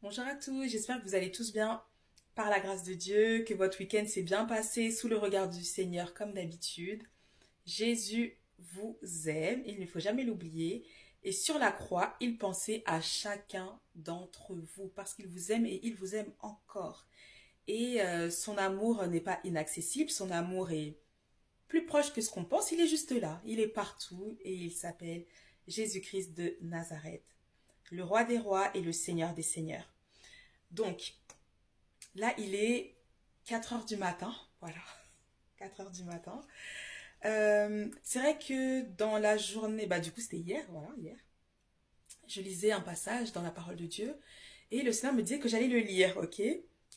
Bonjour à tous, j'espère que vous allez tous bien par la grâce de Dieu, que votre week-end s'est bien passé sous le regard du Seigneur comme d'habitude. Jésus vous aime, il ne faut jamais l'oublier. Et sur la croix, il pensait à chacun d'entre vous parce qu'il vous aime et il vous aime encore. Et son amour n'est pas inaccessible, son amour est plus proche que ce qu'on pense, il est juste là, il est partout et il s'appelle Jésus-Christ de Nazareth, le roi des rois et le Seigneur des seigneurs. Donc, là, il est 4 heures du matin. Voilà, 4 heures du matin. C'est vrai que dans la journée, du coup, c'était hier, voilà, hier. Je lisais un passage dans la parole de Dieu et le Seigneur me disait que j'allais le lire, ok?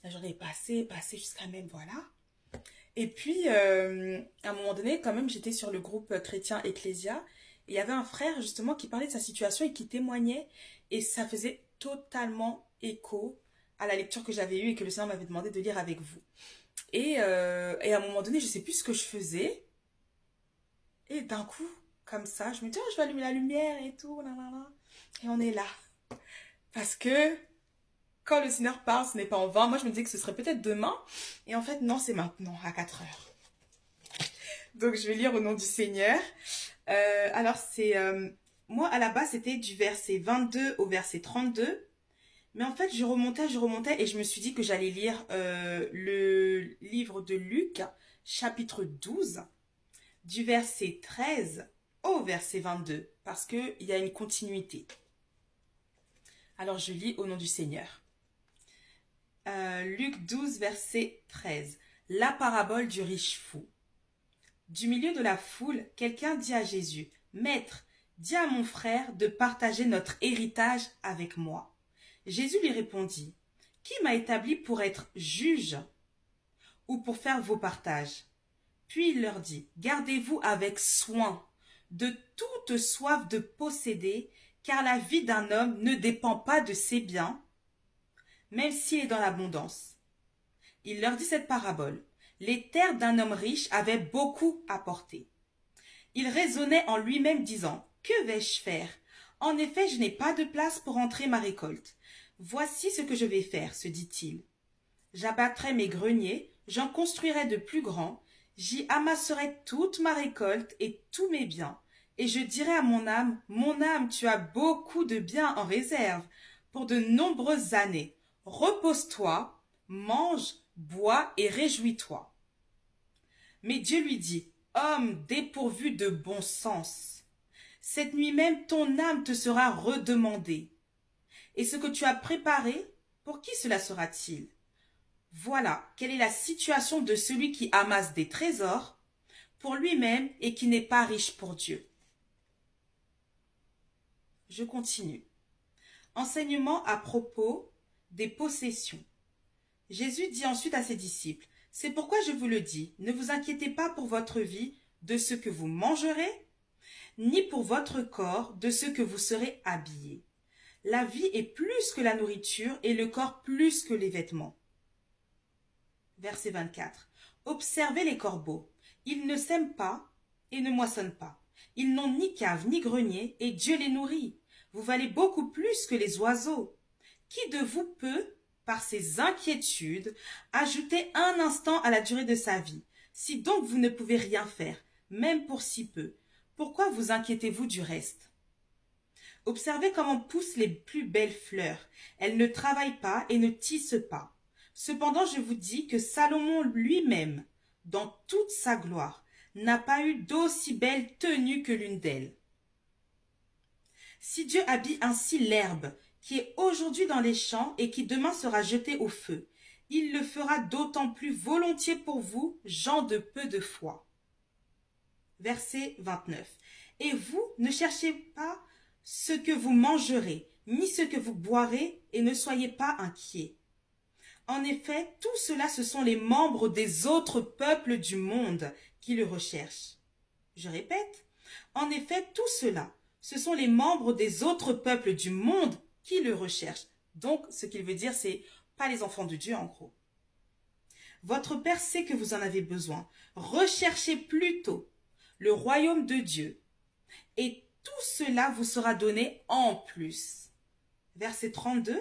La journée est passée jusqu'à même, voilà. Et puis, à un moment donné, quand même, j'étais sur le groupe chrétien Ecclésia. Et il y avait un frère, justement, qui parlait de sa situation et qui témoignait. Et ça faisait totalement écho à la lecture que j'avais eue et que le Seigneur m'avait demandé de lire avec vous. Et à un moment donné, je sais plus ce que je faisais. Et d'un coup, comme ça, je me dis, oh, je vais allumer la lumière et tout, là, là, là. Et on est là. Parce que quand le Seigneur parle, ce n'est pas en vain. Moi, je me disais que ce serait peut-être demain. Et en fait, non, c'est maintenant, à 4 heures. Donc, je vais lire au nom du Seigneur. Alors, moi, à la base, c'était du verset 22 au verset 32. Mais en fait, je remontais et je me suis dit que j'allais lire le livre de Luc, chapitre 12, du verset 13 au verset 22, parce qu'il y a une continuité. Alors, je lis au nom du Seigneur. Luc 12, verset 13. La parabole du riche fou. Du milieu de la foule, quelqu'un dit à Jésus, Maître, dis à mon frère de partager notre héritage avec moi. Jésus lui répondit, Qui m'a établi pour être juge ou pour faire vos partages? Puis il leur dit, Gardez-vous avec soin de toute soif de posséder, car la vie d'un homme ne dépend pas de ses biens, même s'il est dans l'abondance. Il leur dit cette parabole. Les terres d'un homme riche avaient beaucoup à porter. Il raisonnait en lui-même disant, Que vais-je faire? En effet, je n'ai pas de place pour entrer ma récolte. Voici ce que je vais faire, se dit-il. J'abattrai mes greniers, j'en construirai de plus grands, j'y amasserai toute ma récolte et tous mes biens. Et je dirai à mon âme, tu as beaucoup de biens en réserve pour de nombreuses années. Repose-toi, mange, bois et réjouis-toi. Mais Dieu lui dit, Homme dépourvu de bon sens, cette nuit même ton âme te sera redemandée. Et ce que tu as préparé, pour qui cela sera-t-il? Voilà quelle est la situation de celui qui amasse des trésors pour lui-même et qui n'est pas riche pour Dieu. Je continue. Enseignement à propos des possessions. Jésus dit ensuite à ses disciples, C'est pourquoi je vous le dis, ne vous inquiétez pas pour votre vie de ce que vous mangerez, ni pour votre corps de ce que vous serez habillés. La vie est plus que la nourriture et le corps plus que les vêtements. Verset 24. Observez les corbeaux. Ils ne sèment pas et ne moissonnent pas. Ils n'ont ni cave ni grenier et Dieu les nourrit. Vous valez beaucoup plus que les oiseaux. Qui de vous peut, par ses inquiétudes, ajouter un instant à la durée de sa vie? Si donc vous ne pouvez rien faire, même pour si peu, pourquoi vous inquiétez-vous du reste? Observez comment poussent les plus belles fleurs. Elles ne travaillent pas et ne tissent pas. Cependant, je vous dis que Salomon lui-même, dans toute sa gloire, n'a pas eu d'aussi belle tenue que l'une d'elles. Si Dieu habille ainsi l'herbe, qui est aujourd'hui dans les champs et qui demain sera jetée au feu, il le fera d'autant plus volontiers pour vous, gens de peu de foi. Verset 29. Et vous ne cherchez pas ce que vous mangerez, ni ce que vous boirez, et ne soyez pas inquiets. En effet, tout cela, ce sont les membres des autres peuples du monde qui le recherchent. Je répète, en effet, tout cela, ce sont les membres des autres peuples du monde qui le recherchent. Donc, ce qu'il veut dire, c'est pas les enfants de Dieu, en gros. Votre Père sait que vous en avez besoin. Recherchez plutôt le royaume de Dieu, et tout cela vous sera donné en plus. Verset 32.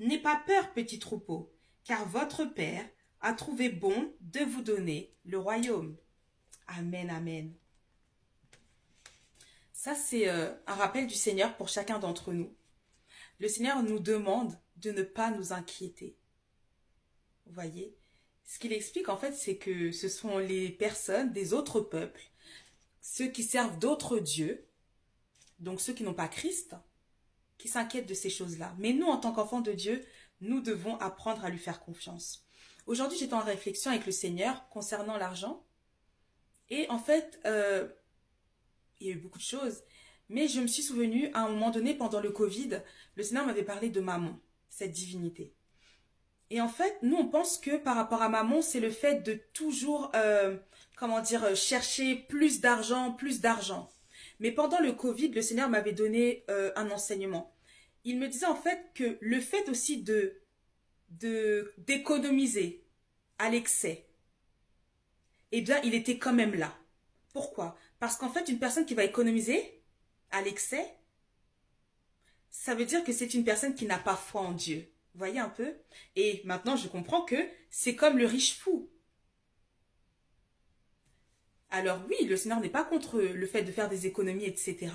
N'aie pas peur, petit troupeau, car votre Père a trouvé bon de vous donner le royaume. Amen, amen. Ça, c'est un rappel du Seigneur pour chacun d'entre nous. Le Seigneur nous demande de ne pas nous inquiéter. Vous voyez? Ce qu'il explique, en fait, c'est que ce sont les personnes des autres peuples, ceux qui servent d'autres dieux, donc ceux qui n'ont pas Christ, qui s'inquiètent de ces choses-là. Mais nous, en tant qu'enfants de Dieu, nous devons apprendre à lui faire confiance. Aujourd'hui, j'étais en réflexion avec le Seigneur concernant l'argent. Et en fait, il y a eu beaucoup de choses. Mais je me suis souvenue, à un moment donné, pendant le Covid, le Seigneur m'avait parlé de Mammon, cette divinité. Et en fait, nous, on pense que par rapport à Mammon, c'est le fait de toujours, chercher plus d'argent, plus d'argent. Mais pendant le Covid, le Seigneur m'avait donné un enseignement. Il me disait en fait que le fait aussi d'économiser à l'excès, eh bien, il était quand même là. Pourquoi? Parce qu'en fait, une personne qui va économiser à l'excès, ça veut dire que c'est une personne qui n'a pas foi en Dieu. Vous voyez un peu? Et maintenant, je comprends que c'est comme le riche fou. Alors oui, le Seigneur n'est pas contre le fait de faire des économies, etc.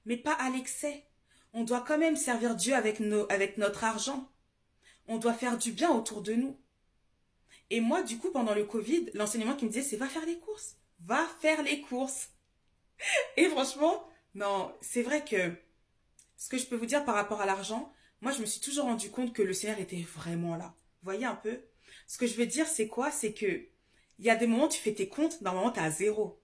Mais pas à l'excès. On doit quand même servir Dieu avec notre argent. On doit faire du bien autour de nous. Et moi, du coup, pendant le Covid, l'enseignement qui me disait, c'est va faire les courses. Va faire les courses. Et franchement, non, c'est vrai que ce que je peux vous dire par rapport à l'argent, moi, je me suis toujours rendu compte que le Seigneur était vraiment là. Vous voyez un peu? Ce que je veux dire, c'est quoi? C'est que il y a des moments où tu fais tes comptes, normalement, tu es à zéro.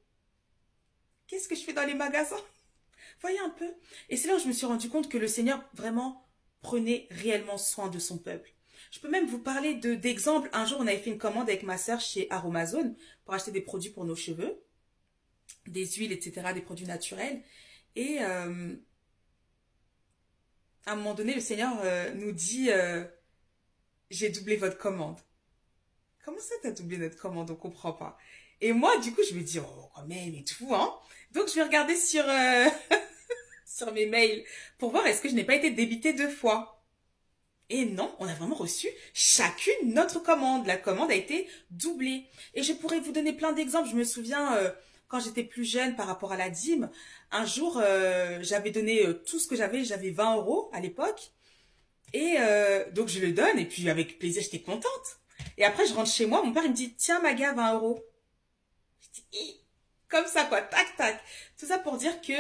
Qu'est-ce que je fais dans les magasins? Vous voyez un peu? Et c'est là où je me suis rendu compte que le Seigneur vraiment prenait réellement soin de son peuple. Je peux même vous parler d'exemples. Un jour, on avait fait une commande avec ma sœur chez Aromazone pour acheter des produits pour nos cheveux, des huiles, etc., des produits naturels. Et à un moment donné, le Seigneur nous dit j'ai doublé votre commande. Comment ça, t'as doublé notre commande? On comprend pas. Et moi, du coup, je me dis oh, quand même, et tout, hein. Donc, je vais regarder sur mes mails pour voir est-ce que je n'ai pas été débitée 2 fois. Et non, on a vraiment reçu chacune notre commande. La commande a été doublée. Et je pourrais vous donner plein d'exemples. Je me souviens, quand j'étais plus jeune par rapport à la dîme, un jour, j'avais donné tout ce que j'avais 20 euros à l'époque. Et donc, je le donne, et puis avec plaisir, j'étais contente. Et après, je rentre chez moi, mon père, il me dit, tiens, Maga, 20 euros. Je dis, comme ça, quoi, tac, tac. Tout ça pour dire que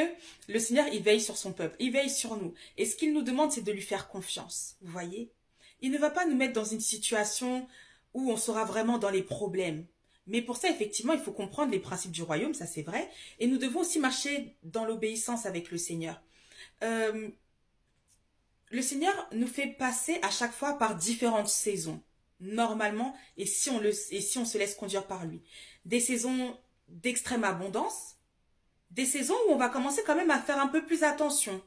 le Seigneur, il veille sur son peuple, il veille sur nous. Et ce qu'il nous demande, c'est de lui faire confiance. Vous voyez? Il ne va pas nous mettre dans une situation où on sera vraiment dans les problèmes. Mais pour ça, effectivement, il faut comprendre les principes du royaume, ça c'est vrai. Et nous devons aussi marcher dans l'obéissance avec le Seigneur. Euh, le Seigneur nous fait passer à chaque fois par différentes saisons, normalement, et si on se laisse conduire par lui. Des saisons d'extrême abondance, des saisons où on va commencer quand même à faire un peu plus attention.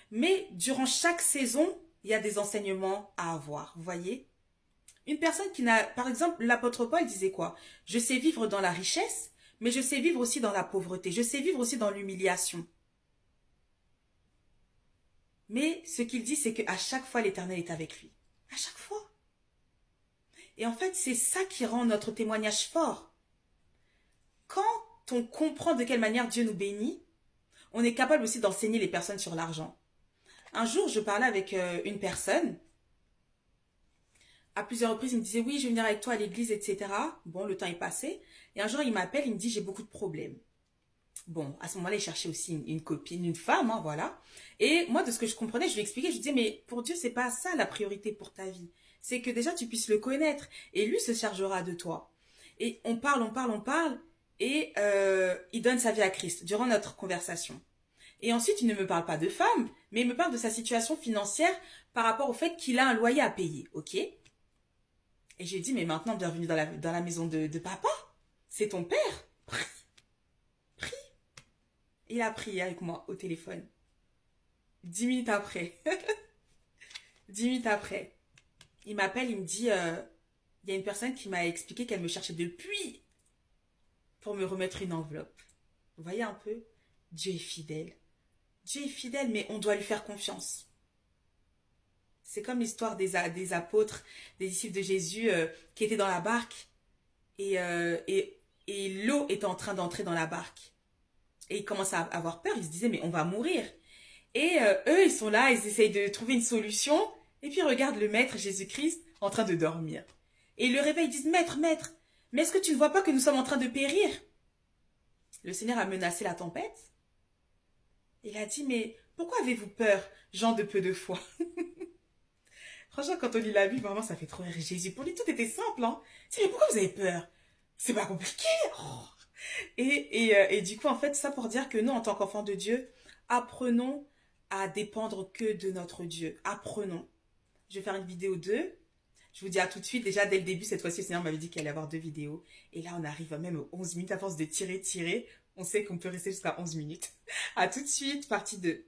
Mais durant chaque saison, il y a des enseignements à avoir, vous voyez? Une personne qui n'a, par exemple, l'apôtre Paul disait quoi? Je sais vivre dans la richesse, mais je sais vivre aussi dans la pauvreté. Je sais vivre aussi dans l'humiliation. Mais ce qu'il dit, c'est qu'à chaque fois, l'Éternel est avec lui. À chaque fois. Et en fait, c'est ça qui rend notre témoignage fort. Quand on comprend de quelle manière Dieu nous bénit, on est capable aussi d'enseigner les personnes sur l'argent. Un jour, je parlais avec une personne. À plusieurs reprises, il me disait, oui, je vais venir avec toi à l'église, etc. Bon, le temps est passé. Et un jour, il m'appelle, il me dit, j'ai beaucoup de problèmes. Bon, à ce moment-là, il cherchait aussi une copine, une femme, hein, voilà. Et moi, de ce que je comprenais, je lui expliquais, je lui disais, mais pour Dieu, c'est pas ça la priorité pour ta vie. C'est que déjà, tu puisses le connaître. Et lui se chargera de toi. Et on parle, on parle, on parle. Et il donne sa vie à Christ durant notre conversation. Et ensuite, il ne me parle pas de femme, mais il me parle de sa situation financière par rapport au fait qu'il a un loyer à payer, ok? Et j'ai dit, mais maintenant, bienvenue dans la maison de papa. C'est ton père. Prie, prie. Il a prié avec moi au téléphone. 10 minutes après. 10 minutes après. Il m'appelle, il me dit, il y a une personne qui m'a expliqué qu'elle me cherchait depuis pour me remettre une enveloppe. Vous voyez un peu? Dieu est fidèle. Dieu est fidèle, mais on doit lui faire confiance. C'est comme l'histoire des apôtres, des disciples de Jésus qui étaient dans la barque et l'eau est en train d'entrer dans la barque. Et ils commencent à avoir peur, ils se disaient mais on va mourir. Et eux, ils sont là, ils essayent de trouver une solution. Et puis ils regardent le maître Jésus-Christ en train de dormir. Et ils le réveillent, ils disent, maître, maître, mais est-ce que tu ne vois pas que nous sommes en train de périr? Le Seigneur a menacé la tempête. Il a dit, mais pourquoi avez-vous peur, gens de peu de foi? Franchement, quand on lit la Bible, vraiment, ça fait trop rire Jésus. Pour lui, tout était simple, hein. Il dit, mais pourquoi vous avez peur? C'est pas compliqué. Oh. Et du coup, en fait, ça pour dire que nous, en tant qu'enfants de Dieu, apprenons à dépendre que de notre Dieu. Apprenons. Je vais faire une vidéo 2. Je vous dis à tout de suite. Déjà, dès le début, cette fois-ci, le Seigneur m'avait dit qu'il allait y avoir 2 vidéos. Et là, on arrive même aux 11 minutes. À force de tirer, on sait qu'on peut rester jusqu'à 11 minutes. À tout de suite, partie 2.